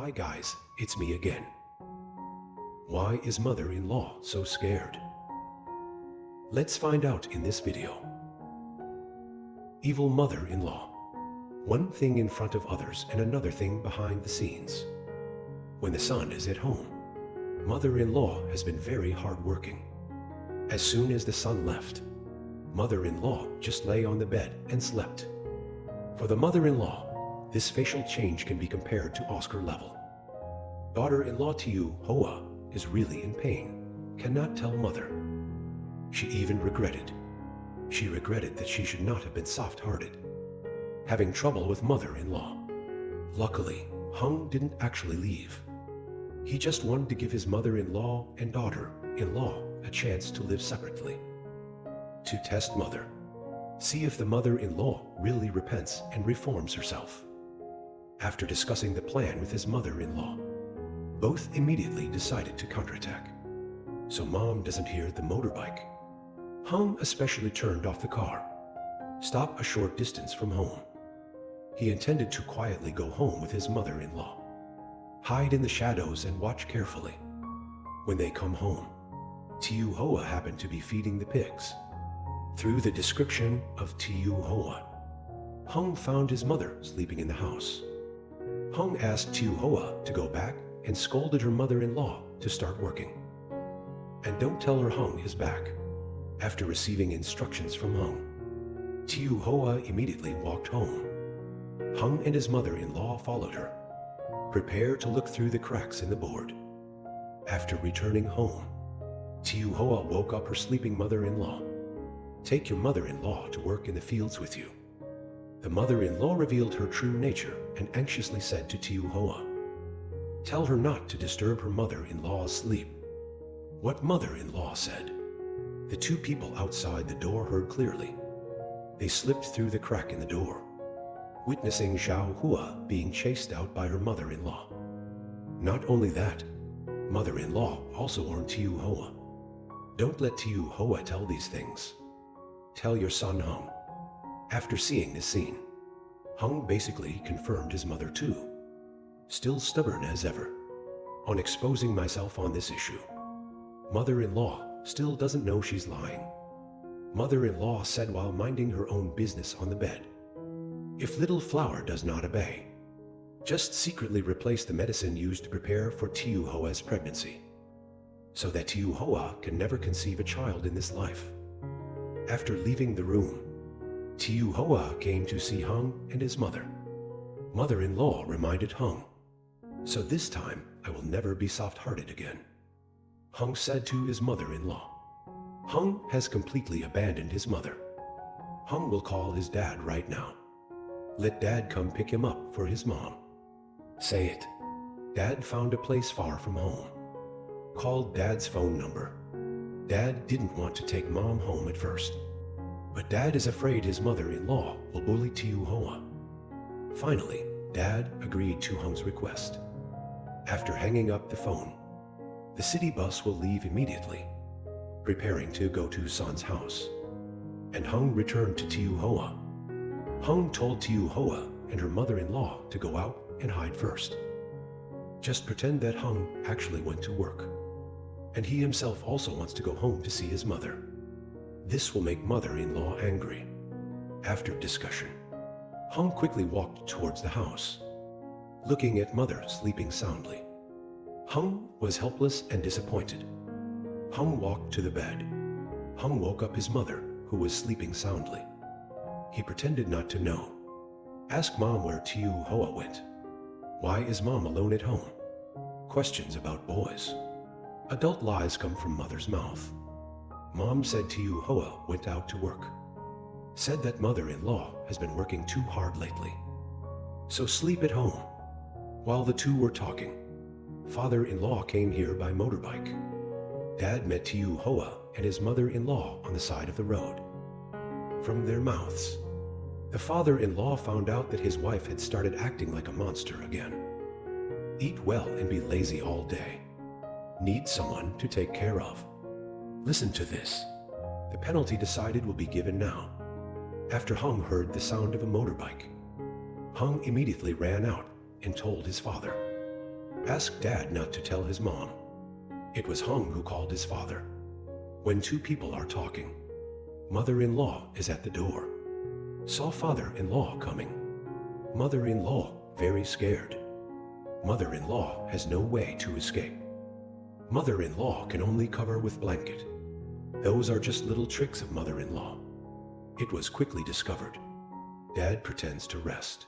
Hi guys, it's me again. Why is mother-in-law so scared? Let's find out in this video. Evil mother-in-law. One thing in front of others and another thing behind the scenes. When the son is at home, mother-in-law has been very hard-working. As soon as the son left, mother-in-law just lay on the bed and slept. For the mother-in-law, this facial change can be compared to Oscar level. Daughter-in-law Tiu Hoa is really in pain, cannot tell mother. She even regretted. She regretted that she should not have been soft-hearted. Having trouble with mother-in-law. Luckily, Hung didn't actually leave. He just wanted to give his mother-in-law and daughter-in-law a chance to live separately. To test mother. See if the mother-in-law really repents and reforms herself. After discussing the plan with his mother-in-law, both immediately decided to counterattack. So mom doesn't hear the motorbike. Hung especially turned off the car. Stop a short distance from home. He intended to quietly go home with his mother-in-law. Hide in the shadows and watch carefully. When they come home, Tiu Hoa happened to be feeding the pigs. Through the description of Tiu Hoa, Hung found his mother sleeping in the house. Hung asked Tiu Hoa to go back and scolded her mother-in-law to start working. And don't tell her Hung is back. After receiving instructions from Hung, Tiu Hoa immediately walked home. Hung and his mother-in-law followed her. Prepare to look through the cracks in the board. After returning home, Tiu Hoa woke up her sleeping mother-in-law. Take your mother-in-law to work in the fields with you. The mother-in-law revealed her true nature and anxiously said to Tiu Hoa, tell her not to disturb her mother-in-law's sleep. What mother-in-law said? The two people outside the door heard clearly. They slipped through the crack in the door, witnessing Zhao Hua being chased out by her mother-in-law. Not only that, mother-in-law also warned Tiu Hoa. Don't let Tiu Hoa tell these things. Tell your son Hung. After seeing this scene, Hung basically confirmed his mother too. Still stubborn as ever. On exposing myself on this issue, mother-in-law still doesn't know she's lying. Mother-in-law said while minding her own business on the bed, if little flower does not obey, just secretly replace the medicine used to prepare for Tiu Hoa's pregnancy, so that Tiu Hoa can never conceive a child in this life. After leaving the room, Tiu Hoa came to see Hung and his mother. Mother-in-law reminded Hung, so this time I will never be soft-hearted again. Hung said to his mother-in-law. Hung has completely abandoned his mother. Hung will call his dad right now. Let dad come pick him up for his mom. Say it. Dad found a place far from home. Called dad's phone number. Dad didn't want to take mom home at first, but dad is afraid his mother-in-law will bully Tiu Hoa. Finally, dad agreed to Hung's request. After hanging up the phone, the city bus will leave immediately, preparing to go to Soan's house. And Hung returned to Tiu Hoa. Hung told Tiu Hoa and her mother-in-law to go out and hide first. Just pretend that Hung actually went to work, and he himself also wants to go home to see his mother. This will make mother-in-law angry. After discussion, Hung quickly walked towards the house, looking at mother sleeping soundly. Hung was helpless and disappointed. Hung walked to the bed. Hung woke up his mother, who was sleeping soundly. He pretended not to know. Ask mom where Tiu Hoa went. Why is mom alone at home? Questions about boys. Adult lies come from mother's mouth. Mom said Tiu Hoa went out to work. Said that mother-in-law has been working too hard lately, so sleep at home. While the two were talking, father-in-law came here by motorbike. Dad met Tiu Hoa and his mother-in-law on the side of the road. From their mouths, the father-in-law found out that his wife had started acting like a monster again. Eat well and be lazy all day. Need someone to take care of. Listen to this. The penalty decided will be given now. After Hung heard the sound of a motorbike, Hung immediately ran out and told his father. Ask Dad not to tell his mom. It was Hung who called his father. When two people are talking, mother-in-law is at the door. Saw father-in-law coming. Mother-in-law very scared. Mother-in-law has no way to escape. Mother-in-law can only cover with blanket. Those are just little tricks of mother-in-law. It was quickly discovered. Dad pretends to rest.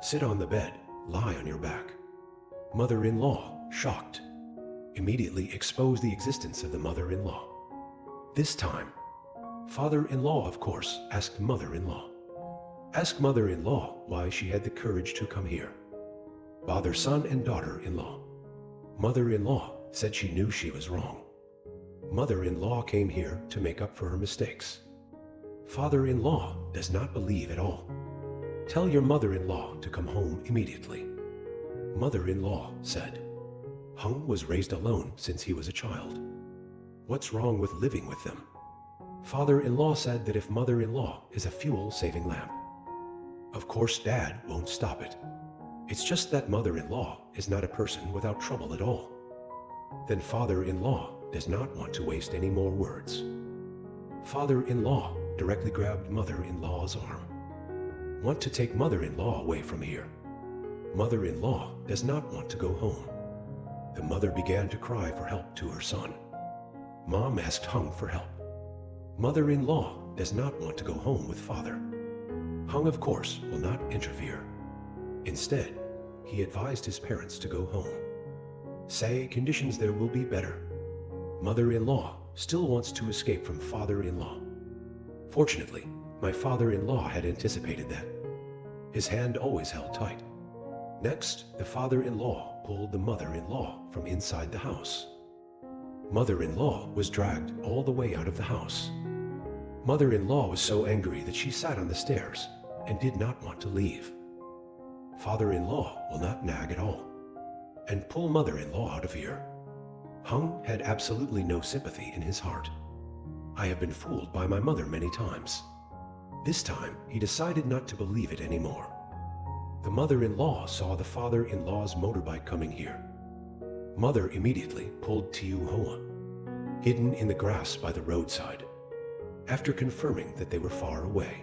Sit on the bed, lie on your back. Mother-in-law, shocked, immediately expose the existence of the mother-in-law. This time, father-in-law, of course, asked mother-in-law. Ask mother-in-law why she had the courage to come here. Bother son and daughter-in-law. Mother-in-law said she knew she was wrong. Mother-in-law came here to make up for her mistakes. Father-in-law does not believe at all. Tell your mother-in-law to come home immediately. Mother-in-law said. Hung was raised alone since he was a child. What's wrong with living with them? Father-in-law said that if mother-in-law is a fuel-saving lamp. Of course, Dad won't stop it. It's just that mother-in-law is not a person without trouble at all. Then father-in-law does not want to waste any more words. Father-in-law directly grabbed mother-in-law's arm. Want to take mother-in-law away from here. Mother-in-law does not want to go home. The mother began to cry for help to her son. Mom asked Hung for help. Mother-in-law does not want to go home with father. Hung, of course, will not interfere. Instead, he advised his parents to go home. Say conditions there will be better. Mother-in-law still wants to escape from father-in-law. Fortunately, my father-in-law had anticipated that. His hand always held tight. Next, the father-in-law pulled the mother-in-law from inside the house. Mother-in-law was dragged all the way out of the house. Mother-in-law was so angry that she sat on the stairs and did not want to leave. Father-in-law will not nag at all and pull mother-in-law out of here. Hung had absolutely no sympathy in his heart. I have been fooled by my mother many times. This time, he decided not to believe it anymore. The mother-in-law saw the father-in-law's motorbike coming here. Mother immediately pulled Tiu Hoa, hidden in the grass by the roadside. After confirming that they were far away,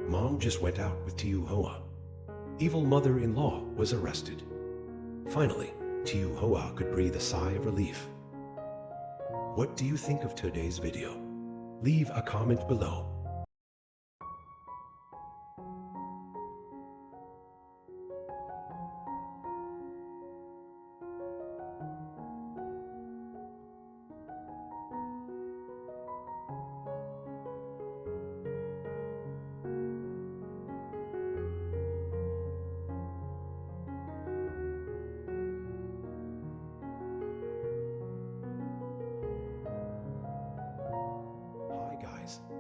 Mom just went out with Tiu Hoa. Evil mother-in-law was arrested. Finally, Tiu Hoa could breathe a sigh of relief. What do you think of today's video? Leave a comment below.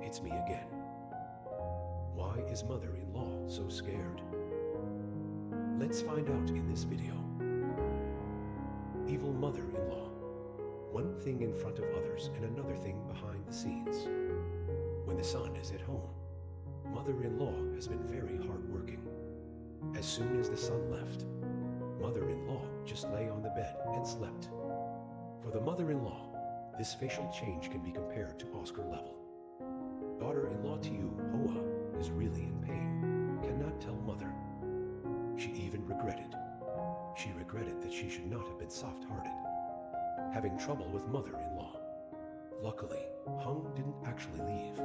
It's me again. Why is mother-in-law so scared? Let's find out in this video. Evil mother-in-law. One thing in front of others and another thing behind the scenes. When the son is at home, mother-in-law has been very hardworking. As soon as the son left, mother-in-law just lay on the bed and slept. For the mother-in-law, this facial change can be compared to Oscar level. Daughter-in-law Tiu Hoa is really in pain, cannot tell mother. She even regretted. She regretted that she should not have been soft-hearted, having trouble with mother-in-law. Luckily, Hung didn't actually leave.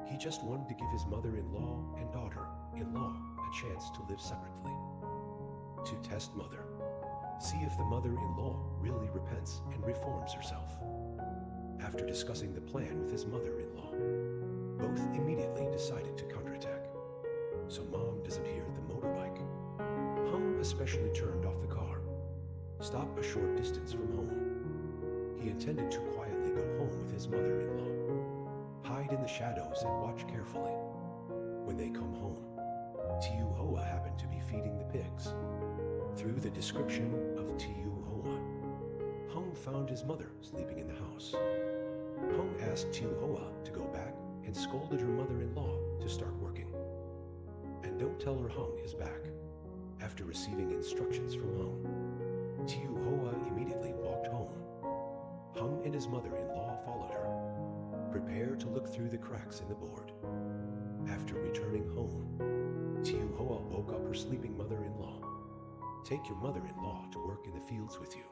He just wanted to give his mother-in-law and daughter-in-law a chance to live separately. To test mother, see if the mother-in-law really repents and reforms herself. After discussing the plan with his mother-in-law, both immediately decided to counterattack. So Mom disappeared the motorbike. Hung especially turned off the car. Stop a short distance from home. He intended to quietly go home with his mother-in-law. Hide in the shadows and watch carefully. When they come home, Tiu Hoa happened to be feeding the pigs. Through the description of Tiu Hoa, Hung found his mother sleeping in the house. Hung asked Tiu Hoa to go back and scolded her mother-in-law to start working. And don't tell her Hung is back. After receiving instructions from Hung, and his mother-in-law followed her, prepared to look through the cracks in the board. After returning home, Tiu Hoa woke up her sleeping mother-in-law. "Take your mother-in-law to work in the fields with you."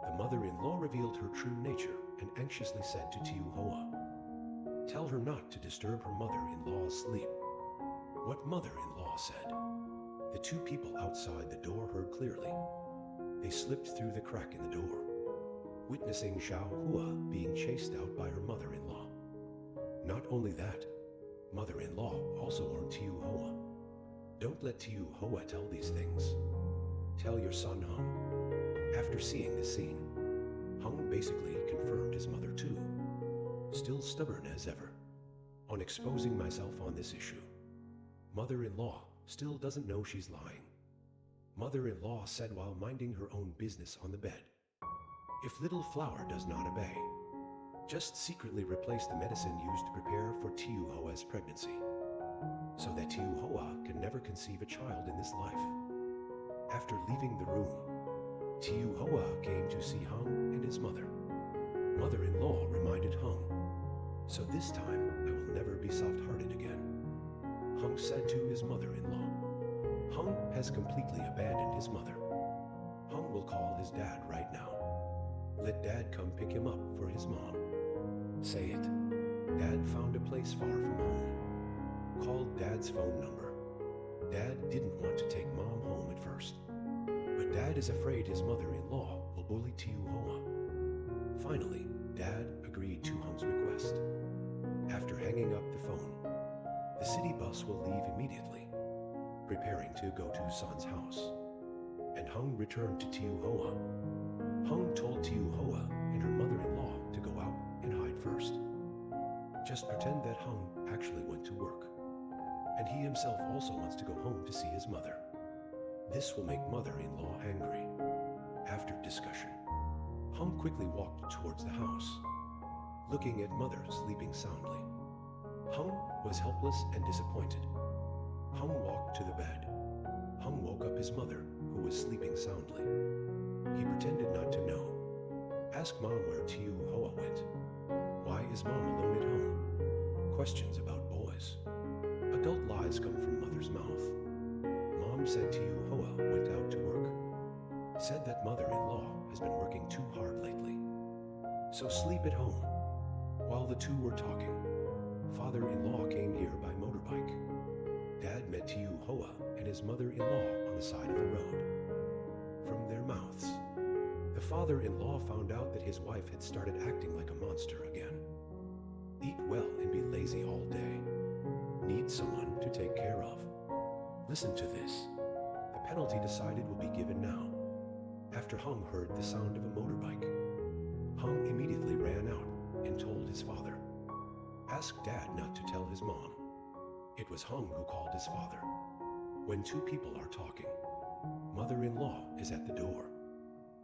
The mother-in-law revealed her true nature and anxiously said to Tiu Hoa, "Tell her not to disturb her mother-in-law's sleep." What mother-in-law said? The two people outside the door heard clearly. They slipped through the crack in the door, witnessing Xiao Hua being chased out by her mother-in-law. Not only that, mother-in-law also warned Tiu Hoa, "Don't let Tiu Hoa tell these things. Tell your son Hung." After seeing this scene, Hung basically confirmed his mother too, still stubborn as ever. "On exposing myself on this issue, mother-in-law still doesn't know she's lying," mother-in-law said while minding her own business on the bed. "If little flower does not obey, just secretly replace the medicine used to prepare for Tiu Hoa's pregnancy, so that Tiu Hoa can never conceive a child in this life." After leaving the room, Tiu Hoa came to see Hung and his mother. Mother-in-law reminded Hung, "So this time I will never be soft-hearted again." Hung said to his mother-in-law. Hung has completely abandoned his mother. Hung will call his dad right now. Let dad come pick him up for his mom. Say it. Dad found a place far from home. Called dad's phone number. Dad didn't want to take mom home at first, but dad is afraid his mother-in-law will bully Tiu Hoa. Finally, dad agreed to Hung's request. After hanging up the phone, the city bus will leave immediately, preparing to go to Soan's house. And Hung returned to Tiu Hoa. Hung told Tiu Hoa and her mother-in-law to go out and hide first. Just pretend that Hung actually went to work, and he himself also wants to go home to see his mother. This will make mother-in-law angry. After discussion, Hung quickly walked towards the house, looking at mother sleeping soundly. Hung was helpless and disappointed. Hung walked to the bed. Hung woke up his mother, who was sleeping soundly. He pretended not to know. Asked mom where Tiu Hoa went. Why is mom alone at home? Questions about boys. Adult lies come from mother's mouth. Mom said Tiu Hoa went out to work. Said that mother-in-law has been working too hard lately, so sleep at home. While the two were talking, father-in-law came here by motorbike. Dad met Tiu Hoa and his mother-in-law on the side of the road. From their mouths, the father-in-law found out that his wife had started acting like a monster again. Eat well and be lazy all day. Need someone to take care of. Listen to this. The penalty decided will be given now. After Hung heard the sound of a motorbike, Hung immediately ran out and told his father. Asked Dad not to tell his mom. It was Hung who called his father. When two people are talking, mother-in-law is at the door.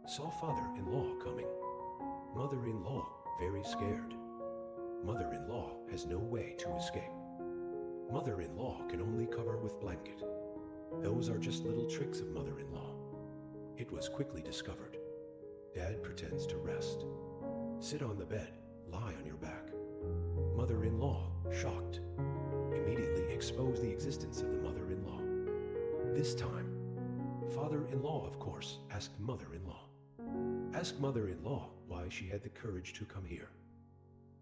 Saw father-in-law coming. Mother-in-law very scared. Mother-in-law has no way to escape. Mother-in-law can only cover with blanket. Those are just little tricks of mother-in-law. It was quickly discovered. Dad pretends to rest. Sit on the bed, lie on your back. Mother-in-law, shocked, immediately exposed the existence of the mother-in-law. This time, father-in-law, of course, asked mother-in-law. Asked mother-in-law why she had the courage to come here.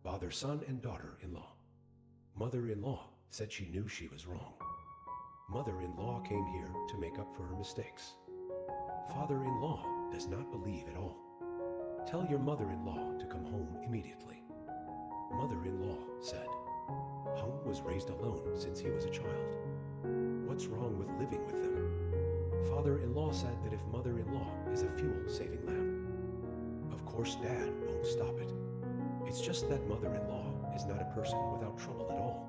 Bother son and daughter-in-law. Mother-in-law said she knew she was wrong. Mother-in-law came here to make up for her mistakes. Father-in-law does not believe at all. Tell your mother-in-law to come home immediately. Mother-in-law said. Hung was raised alone since he was a child. What's wrong with living with them? Father-in-law said that if mother-in-law is a fuel-saving lamp, of course Dad won't stop it. It's just that mother-in-law is not a person without trouble at all.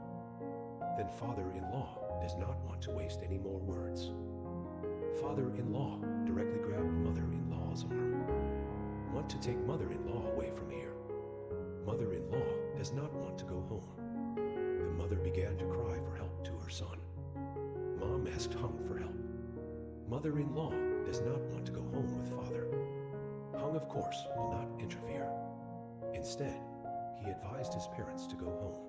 Then father-in-law does not want to waste any more words. Father-in-law directly grabbed mother-in-law's arm. Want to take mother-in-law away from here. Mother-in-law does not want to go home. The mother began to cry for help to her son. Mom asked Hung for help. Mother-in-law does not want to go home with father. Hung, of course, will not interfere. Instead, he advised his parents to go home.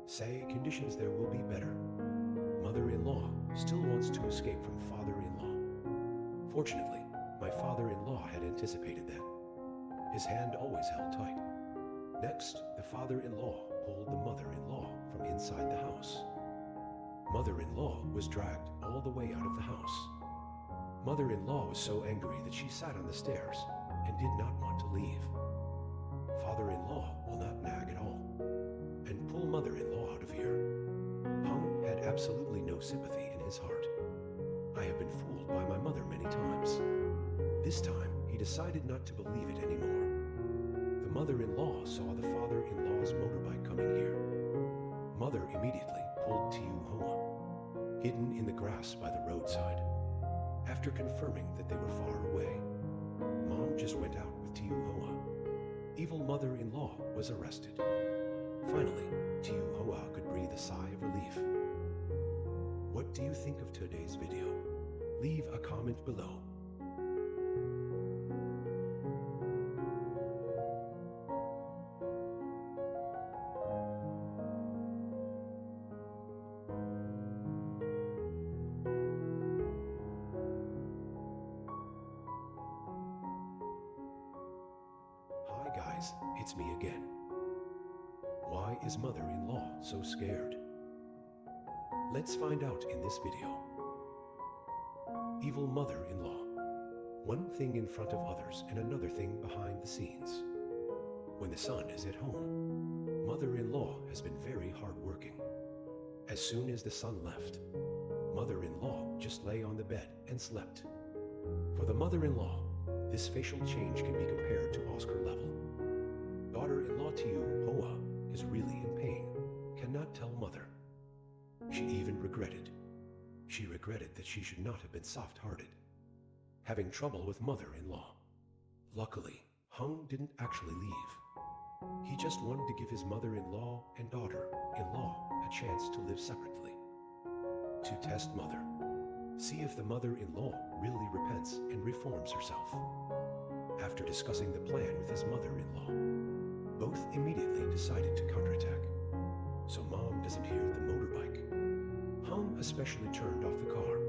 Say conditions there will be better. Mother-in-law still wants to escape from father-in-law. Fortunately, my father-in-law had anticipated that. His hand always held tight. Next, the father-in-law pulled the mother-in-law from inside the house. Mother-in-law was dragged all the way out of the house. Mother-in-law was so angry that she sat on the stairs and did not want to leave. Father-in-law will not nag at all and pull mother-in-law out of here. Hung had absolutely no sympathy in his heart. I have been fooled by my mother many times. This time, he decided not to believe it anymore. The mother-in-law saw the father-in-law's motorbike coming here. Mother immediately pulled Tiu Hoa, hidden in the grass by the roadside. After confirming that they were far away, Mom just went out with Tiu Hoa. Evil mother-in-law was arrested. Finally, Tiu Hoa could breathe a sigh of relief. What do you think of today's video? Leave a comment below. Hi guys, it's me again. Why is mother-in-law so scared? Let's find out in this video. Evil mother-in-law. One thing in front of others and another thing behind the scenes. When the son is at home, mother-in-law has been very hard-working. As soon as the son left, mother-in-law just lay on the bed and slept. For the mother-in-law, this facial change can be compared to Oscar level. Daughter-in-law Tiu Hoa is really in pain, cannot tell mother. She even regretted. She regretted that she should not have been soft-hearted. Having trouble with mother-in-law. Luckily, Hung didn't actually leave. He just wanted to give his mother-in-law and daughter-in-law a chance to live separately. To test mother. See if the mother-in-law really repents and reforms herself. After discussing the plan with his mother-in-law, both immediately decided to counterattack. So Mom disappeared the motorbike. Hung especially turned off the car.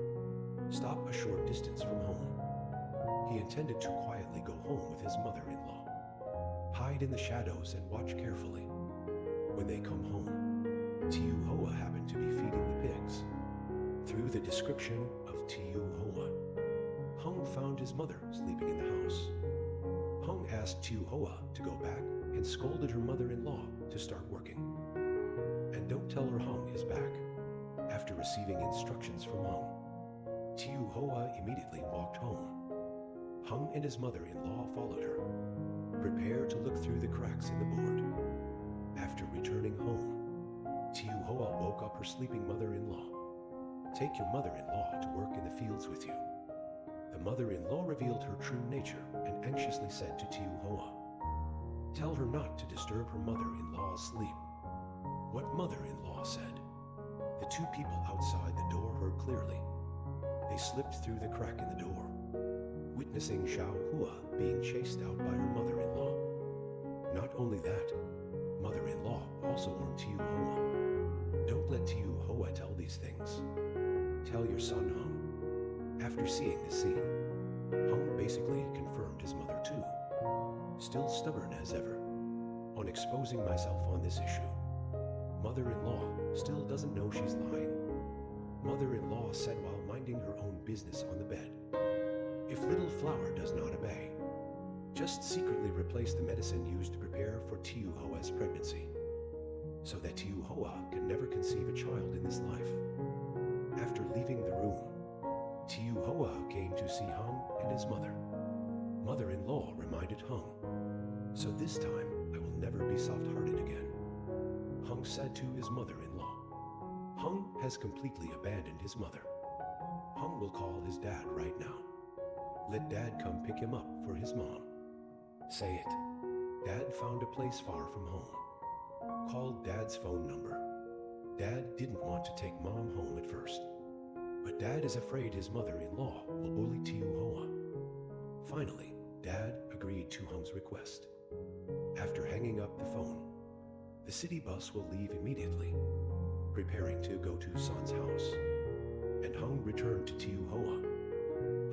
Stop a short distance from home. He intended to quietly go home with his mother-in-law. Hide in the shadows and watch carefully. When they come home, Tiu Hoa happened to be feeding the pigs. Through the description of Tiu Hoa, Hung found his mother sleeping in the house. Hung asked Tiu Hoa to go back and scolded her mother-in-law to start working. And don't tell her Hung is back. After receiving instructions from Hung, Tiu Hoa immediately walked home. Hung and his mother-in-law followed her, prepared to look through the cracks in the board. After returning home, Tiu Hoa woke up her sleeping mother-in-law. Take your mother-in-law to work in the fields with you. The mother-in-law revealed her true nature and anxiously said to Tiu Hoa, tell her not to disturb her mother-in-law's sleep. What mother-in-law said. The two people outside the door heard clearly. They slipped through the crack in the door, witnessing Xiao Hua being chased out by her mother-in-law. Not only that, mother-in-law also warned Tiu Hoa. Don't let Tiu Hoa tell these things. Tell your son Hung. After seeing this scene, Hung basically confirmed his mother too. Still stubborn as ever. On exposing myself on this issue, mother-in-law still doesn't know she's lying. Mother-in-law said while minding her own business on the bed, if little flower does not obey, just secretly replace the medicine used to prepare for Tiu Hoa's pregnancy, so that Tiu Hoa can never conceive a child in this life. After leaving the room, Tiu Hoa came to see Hung and his mother. Mother-in-law reminded Hung, so this time I will never be soft-hearted again. Hung said to his mother-in-law. Hung has completely abandoned his mother. Hung will call his dad right now. Let dad come pick him up for his mom. Say it. Dad found a place far from home. Called dad's phone number. Dad didn't want to take mom home at first, but dad is afraid his mother-in-law will bully Tiu Hoa. Finally, dad agreed to Hung's request. After hanging up the phone, the city bus will leave immediately, preparing to go to Soan's house. And Hung returned to Tiu Hoa.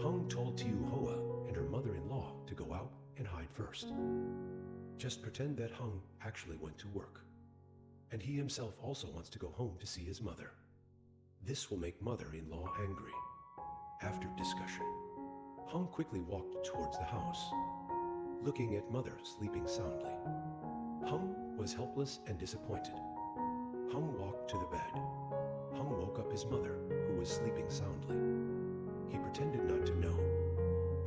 Hung told Tiu Hoa and her mother-in-law to go out and hide first. Just pretend that Hung actually went to work. And he himself also wants to go home to see his mother. This will make mother-in-law angry. After discussion, Hung quickly walked towards the house, looking at mother sleeping soundly. Hung was helpless and disappointed. Hung walked to the bed. Hung woke up his mother, who was sleeping soundly. He pretended not to know.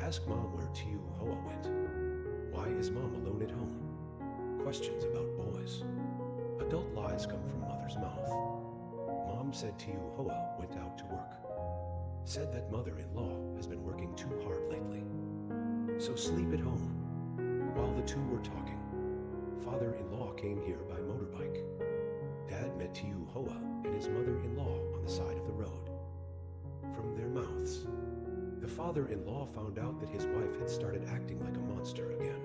Asked Mom where Tiu Hoa went. Why is Mom alone at home? Questions about boys. Adult lies come from mother's mouth. Mom said Tiu Hoa went out to work. Said that mother-in-law has been working too hard lately. So sleep at home. While the two were talking, father-in-law came here by motorbike. Dad met Tiu Hoa and his mother-in-law on the side of the road. From their mouths, the father-in-law found out that his wife had started acting like a monster again.